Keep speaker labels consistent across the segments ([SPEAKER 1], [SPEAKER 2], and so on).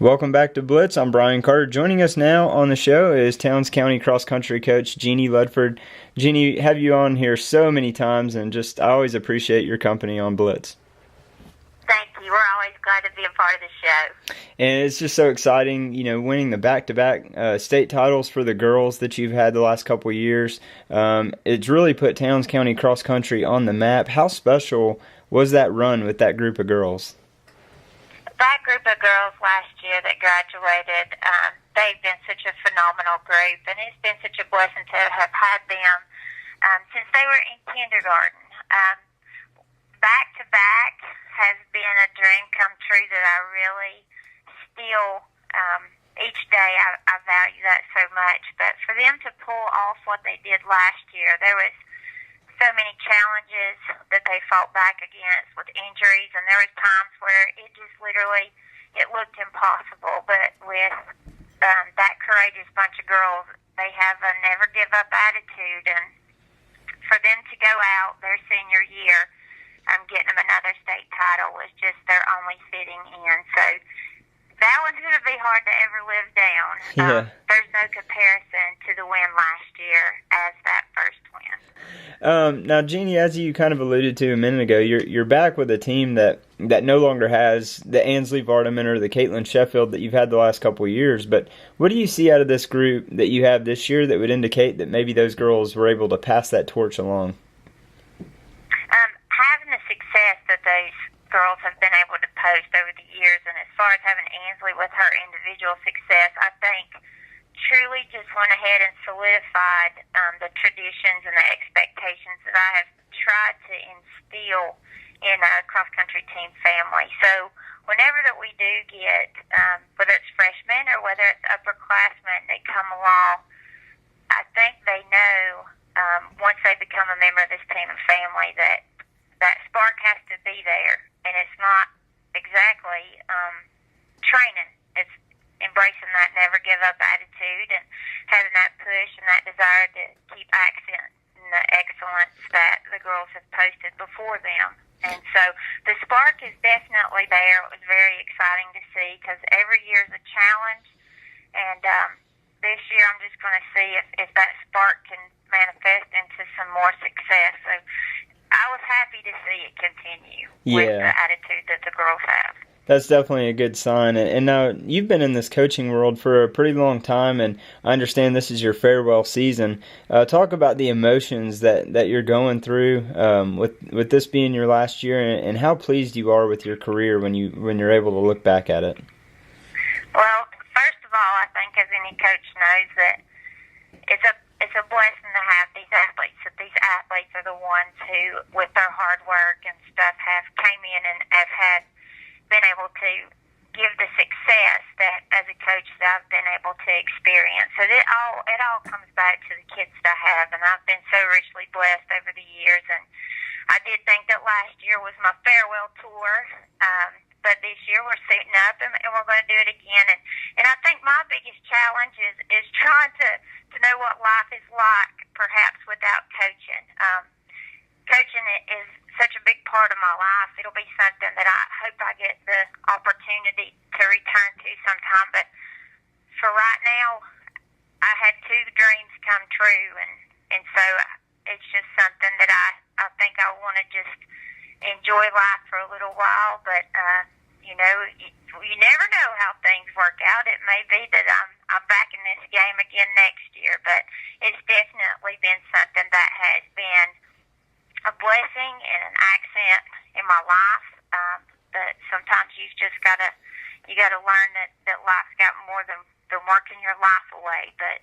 [SPEAKER 1] Welcome back to Blitz. I'm Brian Carter. Joining us now on the show is Towns County cross country coach Jeannie Ledford. Jeannie, have you on here so many times, and I always appreciate your company on Blitz.
[SPEAKER 2] Thank you. We're always glad to be a part of the show.
[SPEAKER 1] And it's just so exciting, winning the back-to-back state titles for the girls that you've had the last couple of years. It's really put Towns County cross country on the map. How special was that run with that group of girls?
[SPEAKER 2] That group of girls last year that graduated, they've been such a phenomenal group, and it's been such a blessing to have had them since they were in kindergarten. Back-to-back has been a dream come true that I really still, each day I value that so much. But for them to pull off what they did last year, there was so many challenges that they fought back against with injuries, and there was times where it just literally, it looked impossible. But with that courageous bunch of girls, they have a never-give-up attitude, and for them to go out their senior year, getting them another state title was just their only fitting in. So that one's going to be hard to ever live down.
[SPEAKER 1] Yeah.
[SPEAKER 2] There's no comparison to the win last year as that first win.
[SPEAKER 1] Now, Jeannie, as you kind of alluded to a minute ago, you're back with a team that no longer has the Ansley Vardaman or the Caitlin Sheffield that you've had the last couple of years. But what do you see out of this group that you have this year that would indicate that maybe those girls were able to pass that torch along?
[SPEAKER 2] Having the success that those girls have been able to post over the years, and as far as having Ansley with her individual success, I think truly just went ahead and solidified the traditions and the expectations that I have tried to instill in a cross-country team family. So whenever that we do get, whether it's freshmen or whether it's upperclassmen that come along, I think they know once they become a member of this team and family that spark has to be there, and it's not exactly training. It's embracing that never give up attitude and having that push and that desire to keep accent and the excellence that the girls have posted before them. And so the spark is definitely there. It was very exciting to see because every year is a challenge, and this year I'm just going to see if that spark can manifest into some more success. So I was happy to see it continue with the attitude that the girls have.
[SPEAKER 1] That's definitely a good sign. And now you've been in this coaching world for a pretty long time, and I understand this is your farewell season. Talk about the emotions that you're going through with this being your last year, and how pleased you are with your career when you're able to look back at it.
[SPEAKER 2] Well, first of all, I think as any coach knows that it's a blessing to have these athletes. That these athletes are the ones who, with their hard work and stuff, have came in and have been able to give the success that as a coach that I've been able to experience. So it all comes back to the kids that I have, and I've been so richly blessed over the years. And I did think that last year was my farewell tour, but this year we're suiting up and we're going to do it again. And I think my biggest challenge is trying to know what life is like, perhaps without coaching. Coaching is such a big part of my life. It'll be something that I hope I get the opportunity to return to sometime. But for right now, I had two dreams come true, and so it's just something that I think I want to just enjoy life for a little while. But you never know how things work out. It may be that I'm back in this game again next year, but it's definitely been something that has been a blessing and an accent in my life. But sometimes you've just got to learn that life's got more than working your life away. But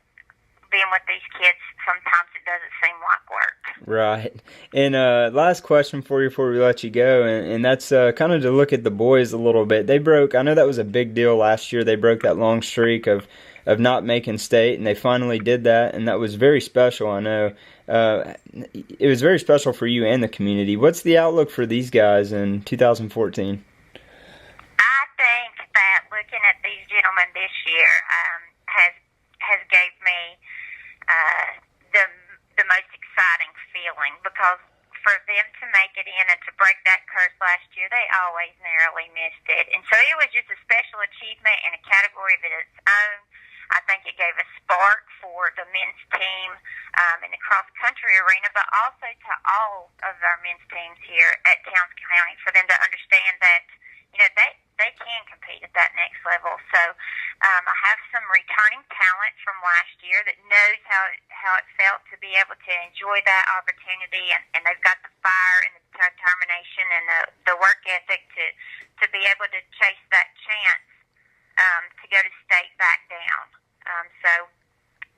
[SPEAKER 2] being with these kids, sometimes it doesn't seem like work.
[SPEAKER 1] Right. And last question for you before we let you go, and that's kind of to look at the boys a little bit. I know that was a big deal last year. They broke that long streak of not making state, and they finally did that, and that was very special, I know. It was very special for you and the community. What's the outlook for these guys in 2014?
[SPEAKER 2] I think that looking at these gentlemen this year has gave me the most exciting feeling, because for them to make it in and to break that curse last year, they always narrowly missed it. And so it was just a special achievement in a category of its own. I think it gave a spark for the men's team in the cross-country arena, but also to all of our men's teams here at Towns County, for them to understand that, they can compete at that next level. So I have some returning talent from last year that knows how it felt to be able to enjoy that opportunity, and they've got the fire and the determination and the work ethic to be able to chase that chance to go to state back down. So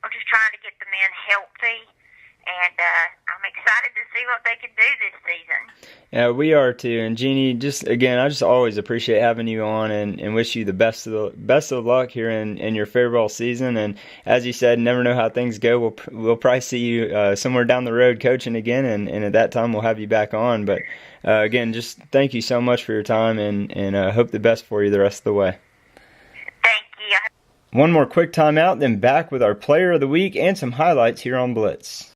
[SPEAKER 2] we're just trying to get the men healthy, and I'm excited to see what they can do this season.
[SPEAKER 1] Yeah, we are too. And Jeannie, I just always appreciate having you on, and wish you the best of luck here in your farewell season. And as you said, never know how things go. We'll probably see you somewhere down the road coaching again, and at that time we'll have you back on. But again, just thank you so much for your time, and hope the best for you the rest of the way.
[SPEAKER 2] Thank you.
[SPEAKER 1] One more quick timeout, then back with our Player of the Week and some highlights here on Blitz.